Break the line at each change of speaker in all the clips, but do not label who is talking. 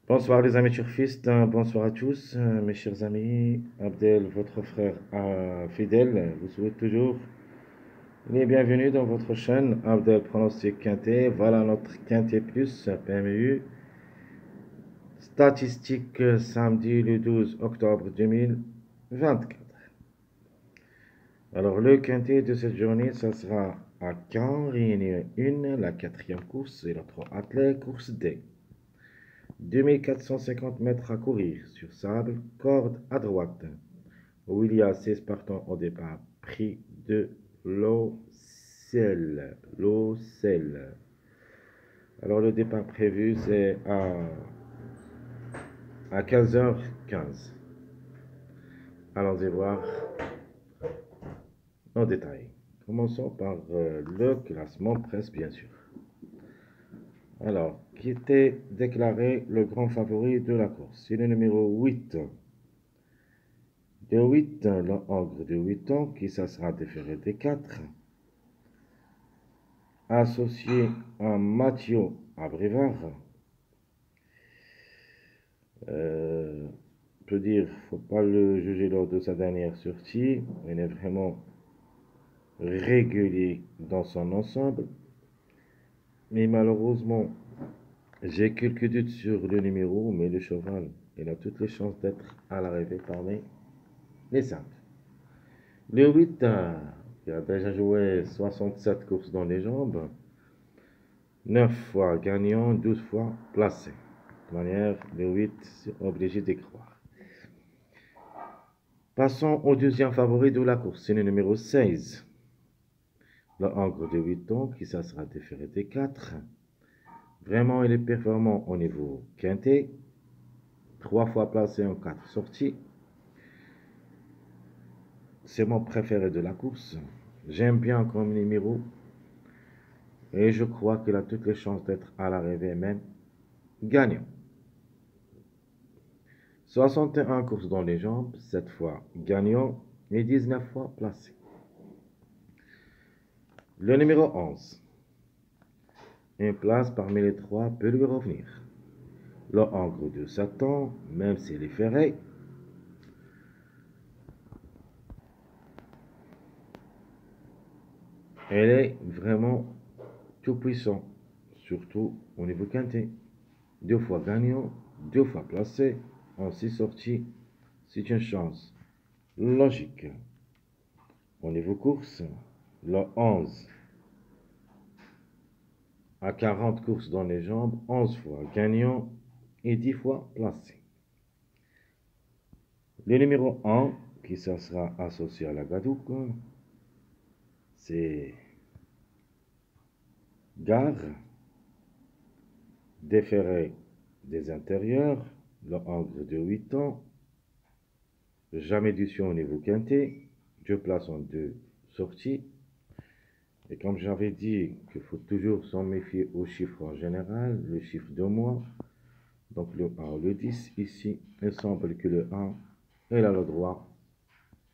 Bonsoir les amis turfistes, bonsoir à tous, mes chers amis. Abdel, votre frère fidèle, vous souhaite toujours les bienvenus dans votre chaîne Abdel Pronostic Quintet. Voilà notre Quintet Plus PMU. Statistique samedi le 12 octobre 2024. Alors le Quintet de cette journée, ça sera à Caen, Réunion 1, la quatrième course et l'autre athlète, course D. 2450 mètres à courir sur sable, corde à droite, où il y a 16 partants au départ, prix de l'Ocel. Alors le départ prévu c'est à 15h15. Allons-y voir en détail. Commençons par le classement presse bien sûr. Alors, qui était déclaré le grand favori de la course? C'est le numéro 8. De 8, le ogre de 8 ans, qui ça sera déféré des 4, associé à Mathieu Abrivard. Je peux dire, faut pas le juger lors de sa dernière sortie. Il est vraiment régulier dans son ensemble. Mais malheureusement, j'ai quelques doutes sur le numéro, mais le cheval, il a toutes les chances d'être à l'arrivée parmi les 5. Le 8, qui a déjà joué 67 courses dans les jambes, 9 fois gagnant, 12 fois placé. De manière, le 8, c'est obligé d'y croire. Passons au deuxième favori de la course, c'est le numéro 16. Le ogre de 8 ans, qui ça sera déféré des 4. Vraiment, il est performant au niveau quintet. 3 fois placé en 4 sorties. C'est mon préféré de la course. J'aime bien comme numéro. Et je crois qu'il a toutes les chances d'être à l'arrivée même gagnant. 61 courses dans les jambes, 7 fois gagnant et 19 fois placé. Le numéro 11. Une place parmi les 3 peut lui revenir. Le ogre de Satan, même s'il est ferré, elle est vraiment tout puissant, surtout au niveau quintet. 2 fois gagnant, 2 fois placé, en 6 sorties, c'est une chance logique. Au niveau course, le 11 à 40 courses dans les jambes, 11 fois gagnant et 10 fois placé. Le numéro 1, qui ça sera associé à la Gadouk, c'est Gare, déféré des intérieurs, le ogre de 8 ans, jamais d'édition au niveau quintet, 2 places en 2 sorties. Et comme j'avais dit qu'il faut toujours s'en méfier aux chiffres en général, le chiffre de mois, donc le 1 ou le 10, ici, il semble que le 1, il a le droit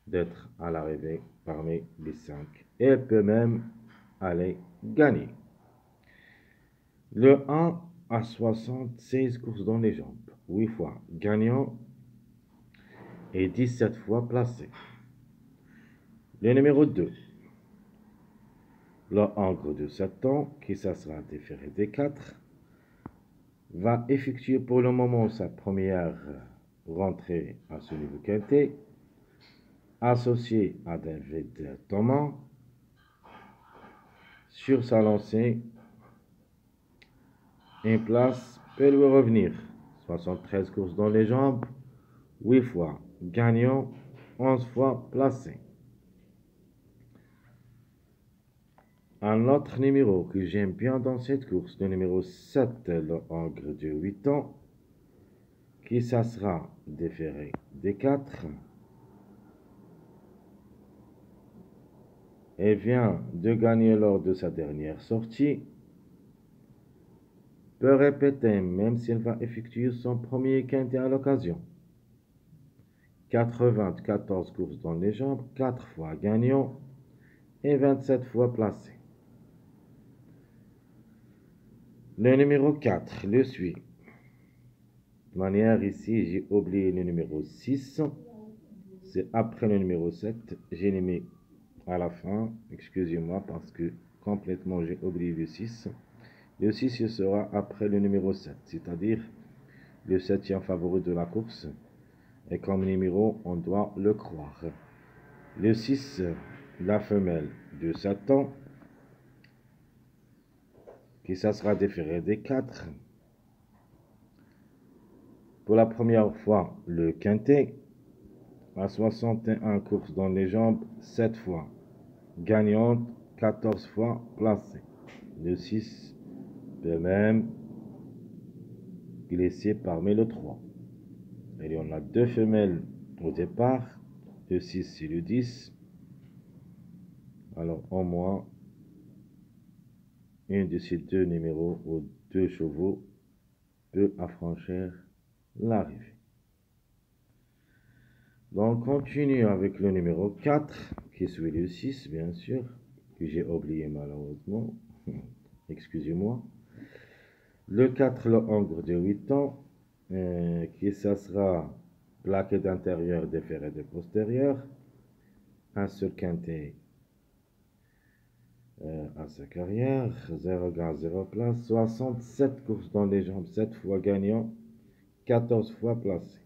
d'être à l'arrivée parmi les 5. Et elle peut même aller gagner. Le 1 à 76 courses dans les jambes, 8 fois gagnant et 17 fois placé. Le numéro 2, le ogre de 7 ans, qui ça sera déféré des 4, va effectuer pour le moment sa première rentrée à ce niveau quintet, associé à David Thomas. Sur sa lancée, une place peut lui revenir. 73 courses dans les jambes, 8 fois gagnant, 11 fois placé. Un autre numéro que j'aime bien dans cette course, le numéro 7, le ogre de 8 ans, qui ça sera déféré des 4. Et vient de gagner lors de sa dernière sortie, peut répéter même s'il va effectuer son premier quintet à l'occasion. 94 courses dans les jambes, 4 fois gagnant et 27 fois placé. Le numéro 4 le suit. toute manière, ici, j'ai oublié le numéro 6. C'est après le numéro 7. J'ai les mis à la fin. Excusez-moi parce que complètement j'ai oublié le 6. Le 6 ce sera après le numéro 7, c'est-à-dire le 7e favori de la course. Et comme numéro, on doit le croire. Le 6, la femelle de Satan, qui ça sera différé des 4. Pour la première fois, le quintet, à 61 courses dans les jambes, 7 fois. Gagnante, 14 fois placée. Le 6 peut même glisser parmi le 3. Il y en a 2 femelles au départ, le 6 et le 10. Alors au moins, un de ces 2 numéros ou 2 chevaux peut affranchir l'arrivée. Donc, on continue avec le numéro 4, qui suit le 6, bien sûr, que j'ai oublié malheureusement. Excusez-moi. Le 4, le hongre de 8 ans, qui ça sera plaqué d'intérieur, déféré de postérieur. Un seul quintet à sa carrière, 0 gain, 0 place, 67 courses dans les jambes, 7 fois gagnant, 14 fois placé.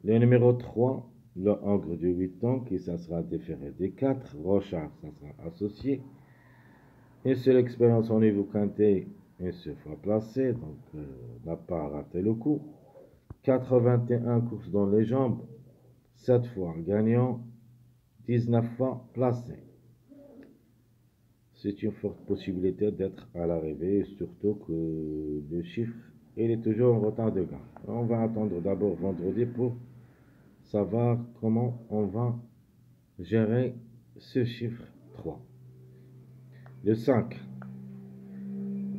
Le numéro 3, le hongre de 8 ans, qui ça sera déféré des 4, Rochard, ça sera associé. Une seule expérience au niveau quintet, une seule fois placé, donc n'a pas raté le coup. 81 courses dans les jambes, 7 fois gagnant, 19 fois placé. C'est une forte possibilité d'être à l'arrivée, surtout que le chiffre, il est toujours en retard de gain. On va attendre d'abord vendredi pour savoir comment on va gérer ce chiffre 3. Le 5,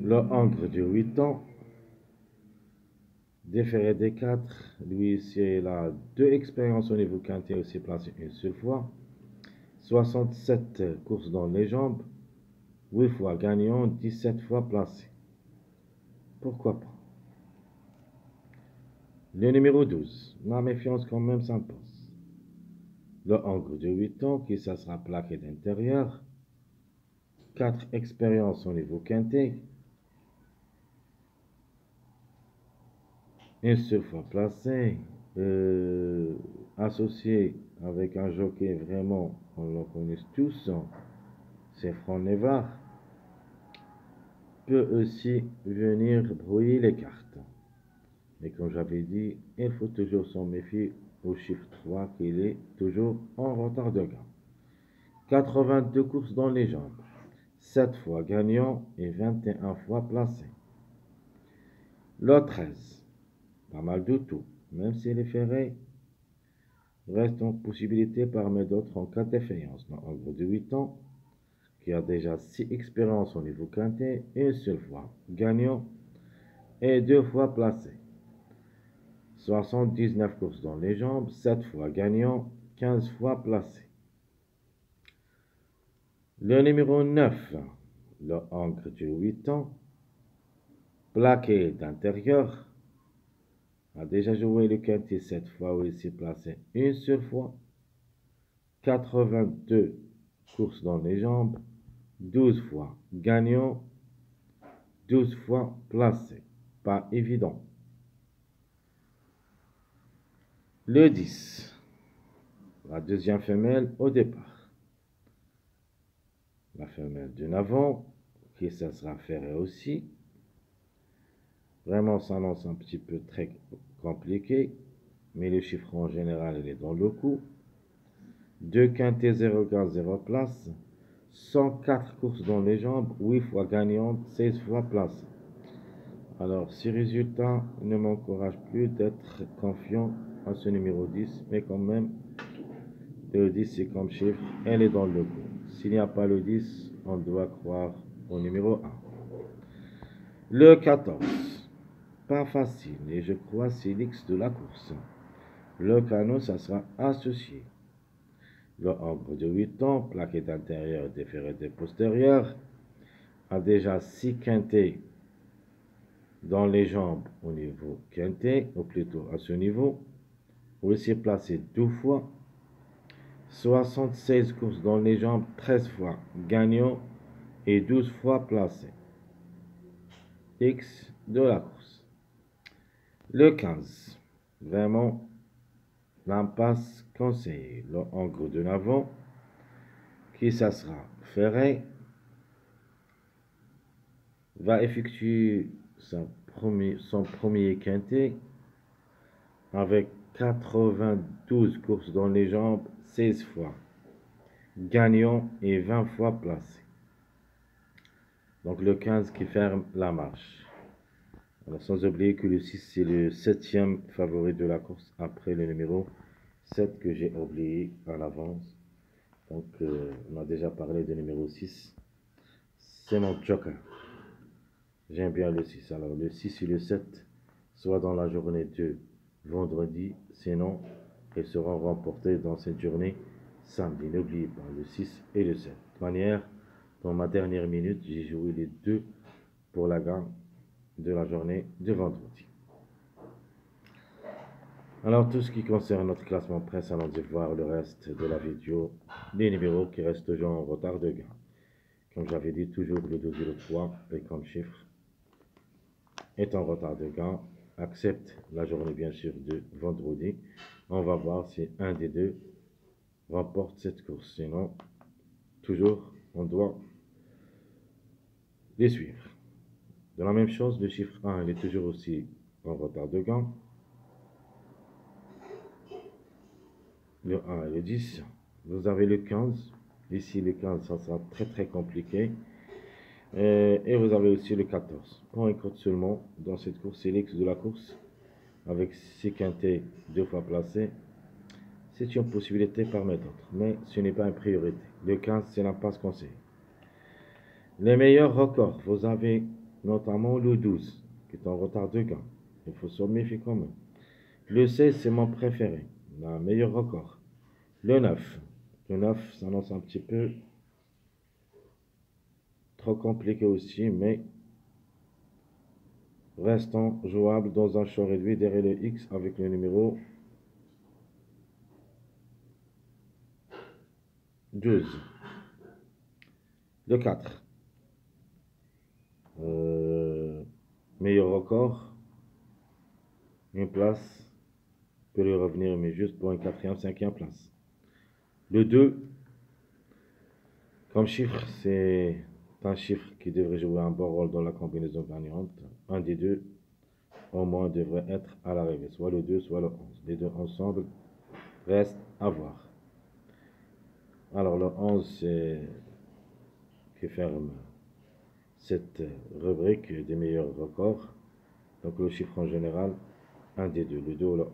le hongre de 8 ans, déféré des 4, lui il a 2 expériences au niveau quintet, aussi placé une seule fois, 67 courses dans les jambes, 8 fois gagnant, 17 fois placé. Pourquoi pas? Le numéro 12, la méfiance quand même s'impose. Le hongre de 8 ans, qui ça sera plaqué d'intérieur, 4 expériences au niveau quintet, une seule fois placé, associé avec un jockey vraiment, on le connaît tous, c'est Franck Nevar, peut aussi venir brouiller les cartes. Mais comme j'avais dit, il faut toujours s'en méfier au chiffre 3 qu'il est toujours en retard de gain. 82 courses dans les jambes, 7 fois gagnant et 21 fois placé. Le 13, pas mal du tout, même s'il est ferré, reste en possibilité parmi d'autres en cas de défaillance. Un hongre de 8 ans, qui a déjà 6 expériences au niveau quintet, une seule fois gagnant et 2 fois placé. 79 courses dans les jambes, 7 fois gagnant, 15 fois placé. Le numéro 9, le hongre de 8 ans, plaqué d'intérieur, a déjà joué le quintet 7 fois où il s'est placé une seule fois. 82 courses dans les jambes, 12 fois gagnant, 12 fois placé. Pas évident. Le 10, la deuxième femelle au départ. La femelle de Navon, qui ça sera ferré aussi. Vraiment, ça annonce un petit peu très compliqué, mais le chiffre en général, il est dans le coup. 2 quintets, 0 gain, 0 place. 104 courses dans les jambes, 8 fois gagnante, 16 fois place. Alors, ces résultats ne m'encouragent plus d'être confiant à ce numéro 10, mais quand même, le 10 c'est comme chiffre, elle est dans le coup. S'il n'y a pas le 10, on doit croire au numéro 1. Le 14, pas facile, et je crois c'est l'X de la course. Le canot, ça sera associé. Le hongre de 8 ans, plaqué d'intérieur, déféré de postérieur, a déjà 6 quintets dans les jambes au niveau quintet, ou plutôt à ce niveau, vous laissez placer 2 fois, 76 courses dans les jambes, 13 fois gagnant et 12 fois placé. X de la course. Le 15, vraiment l'impasse conseillée. Le angre de l'avant, qui ça sera Ferré, va effectuer son premier quintet avec 92 courses dans les jambes, 16 fois gagnant et 20 fois placé. Donc le 15 qui ferme la marche. Alors, sans oublier que le 6 c'est le 7e favori de la course après le numéro 7 que j'ai oublié à l'avance. Donc on a déjà parlé du numéro 6. C'est mon joker. J'aime bien le 6. Alors le 6 et le 7, soit dans la journée de vendredi, sinon ils seront remportés dans cette journée samedi. N'oubliez pas le 6 et le 7. De toute manière, dans ma dernière minute, j'ai joué les deux pour la gagne de la journée de vendredi. Alors tout ce qui concerne notre classement presse, allons voir le reste de la vidéo, les numéros qui restent toujours en retard de gain. Comme j'avais dit, toujours le 12 et le 3 et comme chiffre est en retard de gain. Accepte la journée bien sûr de vendredi. On va voir si un des deux remporte cette course. Sinon, toujours on doit les suivre. De la même chose, le chiffre 1 il est toujours aussi en retard de gain. Le 1 et le 10. Vous avez le 15. Ici, le 15, ça sera très compliqué. Et vous avez aussi le 14. Pour un code seulement, dans cette course, c'est l'ex de la course. Avec 6 quintets 2 fois placés. C'est une possibilité parmi d'autres. Mais ce n'est pas une priorité. Le 15, c'est l'impasse conseillée. Les meilleurs records, vous avez notamment le 12, qui est en retard de gain. Il faut se méfier quand même. Le 16, c'est mon préféré. Le meilleur record. Le 9. Le 9 s'annonce un petit peu trop compliqué aussi, mais restant jouable dans un champ réduit derrière le X avec le numéro 12. Le 4. Meilleur record. Une place peut lui revenir, mais juste pour une 4e, 5e place. Le 2, comme chiffre, c'est un chiffre qui devrait jouer un bon rôle dans la combinaison gagnante. Un des deux, au moins, devrait être à l'arrivée, soit le 2, soit le 11. Les deux ensemble restent à voir. Alors, le 11, c'est qui ferme cette rubrique des meilleurs records. Donc, le chiffre en général, un des deux, le 2 ou le 11.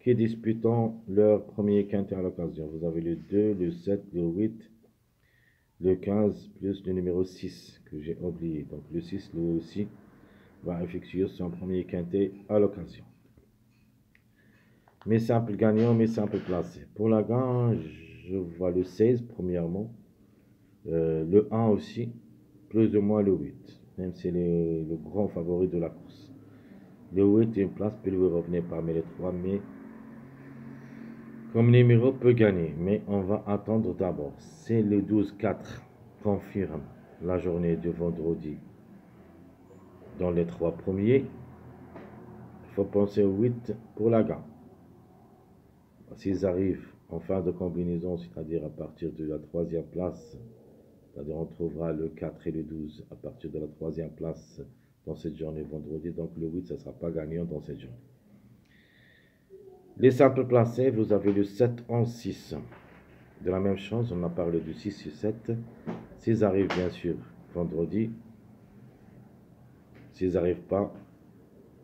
Qui disputant leur premier quintet à l'occasion. Vous avez le 2, le 7, le 8, le 15, plus le numéro 6 que j'ai oublié. Donc le 6, lui aussi, va effectuer son premier quintet à l'occasion. Mes simples gagnants, mes simples placés. Pour la gagne, je vois le 16 premièrement, le 1 aussi, plus ou moins le 8, même si c'est le grand favori de la course. Le 8, une place peut lui revenir parmi les 3, mais comme numéro peut gagner, mais on va attendre d'abord. C'est le 12-4 confirme la journée de vendredi dans les 3 premiers. Il faut penser au 8 pour la gagne. S'ils arrivent en fin de combinaison, c'est-à-dire à partir de la 3e place, c'est-à-dire on trouvera le 4 et le 12 à partir de la 3e place dans cette journée vendredi. Donc le 8, ça ne sera pas gagnant dans cette journée. Les simples placés, vous avez le 7, 11, 6. De la même chose, on a parlé du 6 et 7. S'ils arrivent, bien sûr, vendredi. S'ils n'arrivent pas,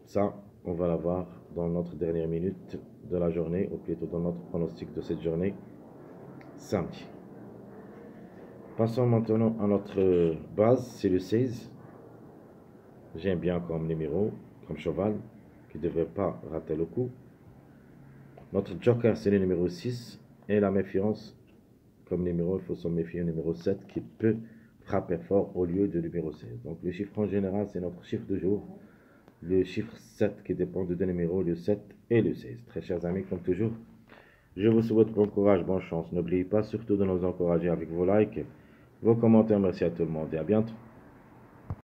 ça, on va l'avoir dans notre dernière minute de la journée, ou plutôt dans notre pronostic de cette journée, samedi. Passons maintenant à notre base, c'est le 16. J'aime bien comme numéro, comme cheval, qui ne devrait pas rater le coup. Notre joker, c'est le numéro 6. Et la méfiance, comme numéro, il faut se méfier au numéro 7 qui peut frapper fort au lieu du numéro 16. Donc le chiffre en général, c'est notre chiffre de jour. le chiffre 7 qui dépend de deux numéros, le 7 et le 16. Très chers amis, comme toujours, je vous souhaite bon courage, bonne chance. N'oubliez pas surtout de nous encourager avec vos likes, vos commentaires. Merci à tout le monde et à bientôt.